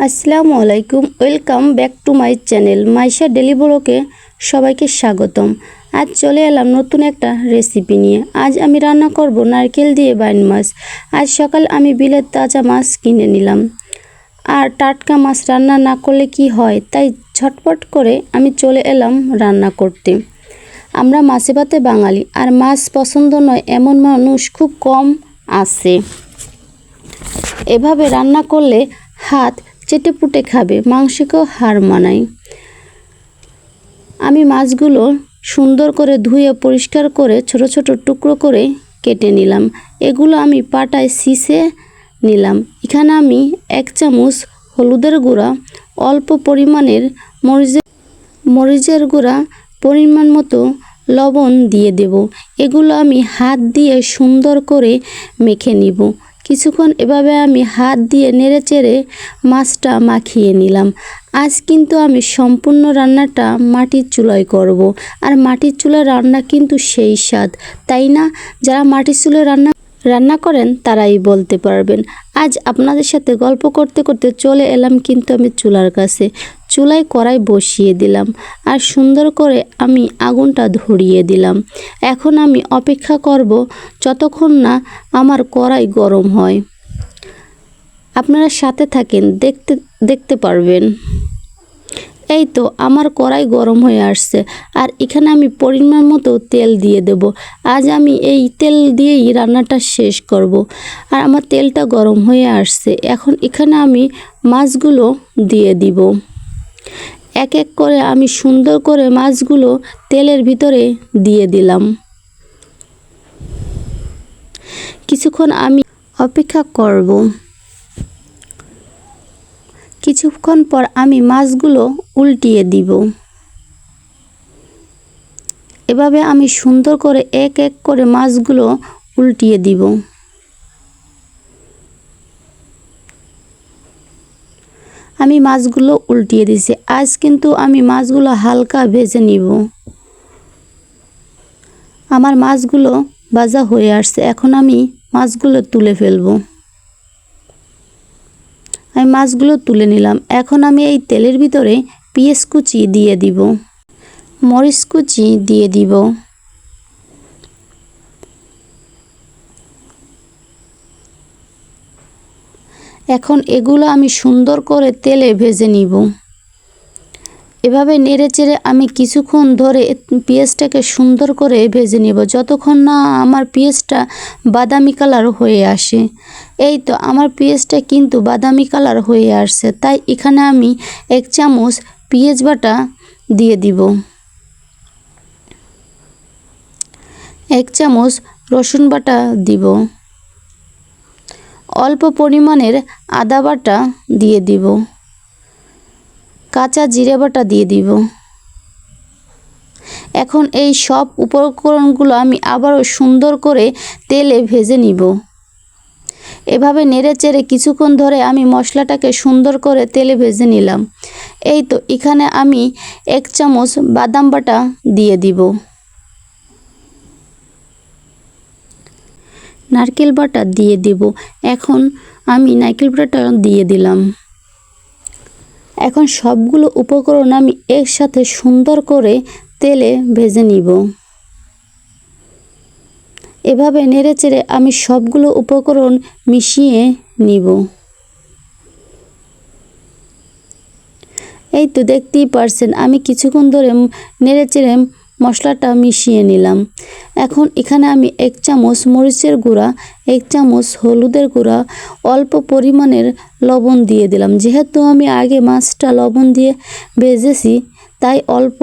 আসসালামু আলাইকুম, welcome back to my channel Maisha daily ব্লগে সবাইকে স্বাগতম। আজ চলে এলাম নতুন একটা রেসিপি নিয়ে। আজ আমি রান্না করব নারকেল দিয়ে বাইন মাছ। আজ সকাল আমি বিলের তাজা মাছ কিনে নিলাম, আর টাটকা মাছ রান্না না করলে কি হয়, তাই ঝটপট করে আমি চলে এলাম রান্না করতে। আমরা মাছে ভাতে বাঙালি, আর মাছ পছন্দ নয় এমন মানুষ খুব কম আছে। এভাবে রান্না করলে হাত চেটেপুটে খাবে, মাংসকেও হার মানায়। আমি মাছগুলো সুন্দর করে ধুয়ে পরিষ্কার করে ছোট ছোট টুকরো করে কেটে নিলাম। এগুলো আমি পাটায় ছিঁচে নিলাম। এখানে আমি 1 চামচ হলুদের গুঁড়া, অল্প পরিমাণের মরিচের গুঁড়া, পরিমাণ মতো লবণ দিয়ে দেব। এগুলো আমি হাত দিয়ে সুন্দর করে মেখে নিব। কিছুক্ষণ এভাবে আমি হাত দিয়ে নেড়েচেড়ে মাছটা মাখিয়ে নিলাম। আজ কিন্তু আমি সম্পূর্ণ রান্নাটা মাটির চুলায় করব, আর মাটির চুলার রান্না কিন্তু সেই স্বাদ, তাই না? যারা মাটির চুলায় রান্না করেন তারাই বলতে পারবেন। আজ আপনাদের সাথে গল্প করতে করতে চলে এলাম কিন্তু আমি চুলার কাছে। চুলায় কড়াই বসিয়ে দিলাম, আর সুন্দর করে আমি আগুনটা ধরিয়ে দিলাম। এখন আমি অপেক্ষা করব যতক্ষণ না আমার কড়াই গরম হয়। আপনারা সাথে থাকেন, দেখতে পারবেন। এই তো আমার কড়াই গরম হয়ে আসছে, আর এখানে আমি পরিমাণ মতো তেল দিয়ে দেব। আজ আমি এই তেল দিয়েই রান্নাটা শেষ করব। আর আমার তেলটা গরম হয়ে আসছে। এখন এখানে আমি মাছগুলো দিয়ে দিব। এক এক করে আমি সুন্দর করে মাছগুলো তেলের ভিতরে দিয়ে দিলাম। কিছুক্ষণ আমি অপেক্ষা করব। কিছুক্ষণ পর আমি মাছগুলো উল্টিয়ে দিব। এভাবে আমি সুন্দর করে এক এক করে মাছগুলো উল্টিয়ে দিব। আমি মাছগুলো উল্টিয়ে দিয়েছি। আজ কিন্তু আমি মাছগুলো হালকা ভেজে নিব। আমার মাছগুলো ভাজা হয়ে আসছে। এখন আমি মাছগুলো তুলে ফেলবো। আমি মাছগুলো তুলে নিলাম। এখন আমি এই তেলের ভিতরে পেঁয়াজ কুচি দিয়ে দিব, মরিচ কুচি দিয়ে দিব। এখন এগুলো আমি সুন্দর করে তেলে ভেজে নিব। এভাবে নেড়েচেড়ে আমি কিছুক্ষণ ধরে পেঁয়াজটাকে সুন্দর করে ভেজে নেব, যতক্ষণ না আমার পেঁয়াজটা বাদামি কালার হয়ে আসে। এই তো আমার পেঁয়াজটা কিন্তু বাদামি কালার হয়ে আসছে, তাই এখানে আমি 1 চামচ পেঁয়াজ বাটা দিয়ে দিব, 1 চামচ রসুন বাটা দিব, অল্প পরিমাণের আদা বাটা দিয়ে দিব, কাঁচা জিরে বাটা দিয়ে দিব। এখন এই সব উপকরণগুলো আমি আবারও সুন্দর করে তেলে ভেজে নিব। এভাবে নেড়েচেড়ে কিছুক্ষণ ধরে আমি মশলাটাকে সুন্দর করে তেলে ভেজে নিলাম। এই তো এখানে আমি 1 চামচ বাদাম বাটা দিয়ে দিব, নারকেল বাটা দিয়ে দিব। এখন আমি নারকেল বাটা দিয়ে দিলাম। এখন সবগুলো উপকরণ আমি একসাথে সুন্দর করে তেলে ভেজে নিব। এভাবে নেড়েচেড়ে আমি সবগুলো উপকরণ মিশিয়ে নিব। এই তো দেখতেই পারছেন আমি কিছুক্ষণ ধরে নেড়েচেড়ে মশলাটা মিশিয়ে নিলাম। এখন এখানে আমি 1 চামচ মরিচের গুঁড়া, 1 চামচ হলুদের গুঁড়া, অল্প পরিমাণের লবণ দিয়ে দিলাম। যেহেতু আমি আগে মাছটা লবণ দিয়ে ভেজেছি, তাই অল্প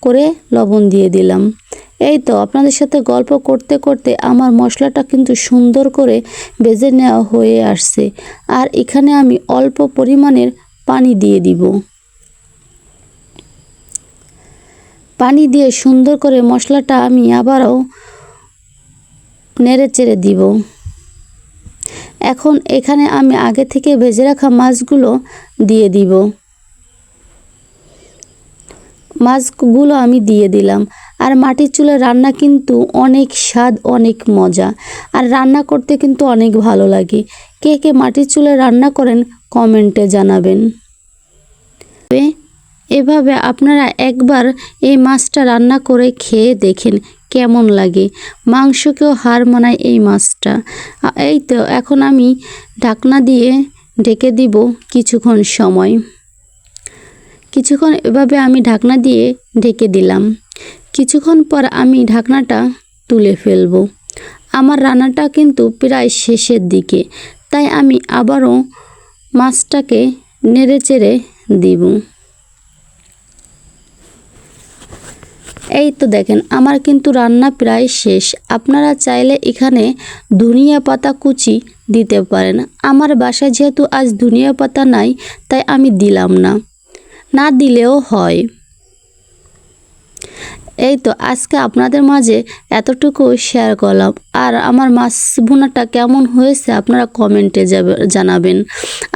করে লবণ দিয়ে দিলাম। এই তো আপনাদের সাথে গল্প করতে করতে আমার মশলাটা কিন্তু সুন্দর করে ভেজে নেওয়া হয়ে আসছে। আর এখানে আমি অল্প পরিমাণের পানি দিয়ে দিব। পানি দিয়ে সুন্দর করে মশলাটা আমি আবারও নেড়েচেড়ে দিব। এখন এখানে আমি আগে থেকে ভেজে রাখা মাছগুলো দিয়ে দিব। মাছগুলো আমি দিয়ে দিলাম। আর মাটির চুলায় রান্না কিন্তু অনেক স্বাদ, অনেক মজা, আর রান্না করতে কিন্তু অনেক ভালো লাগে। কে কে মাটির চুলায় রান্না করেন কমেন্টে জানাবেন। এভাবে আপনারা একবার এই মাছটা রান্না করে খেয়ে দেখেন কেমন লাগে। মাংসকেও হার মানায় এই মাছটা। এই তো এখন আমি ঢাকনা দিয়ে ঢেকে দিব কিছুক্ষণ সময়। কিছুক্ষণ এভাবে আমি ঢাকনা দিয়ে ঢেকে দিলাম। কিছুক্ষণ পর আমি ঢাকনাটা তুলে ফেলবো। আমার রান্নাটা কিন্তু প্রায় শেষের দিকে, তাই আমি আবারও মাছটাকে নেড়েচেড়ে দিব। এই তো দেখেন আমার কিন্তু রান্না প্রায় শেষ। আপনারা চাইলে এখানে ধনিয়া পাতা কুচি দিতে পারেন। আমার বাসায় যেহেতু আজ ধনিয়া পাতা নাই, তাই আমি দিলাম না, না দিলেও হয়। এই তো আজকে আপনাদের মাঝে এতটুকু শেয়ার করলাম। আর আমার মাছ ভুনাটা কেমন হয়েছে আপনারা কমেন্টে জানাবেন।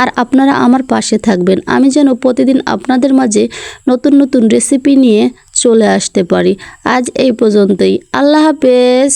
আর আপনারা আমার পাশে থাকবেন, আমি যেন প্রতিদিন আপনাদের মাঝে নতুন নতুন রেসিপি নিয়ে চলে আসতে পারি। আজ এই পর্যন্তই। আল্লাহ হাফেজ।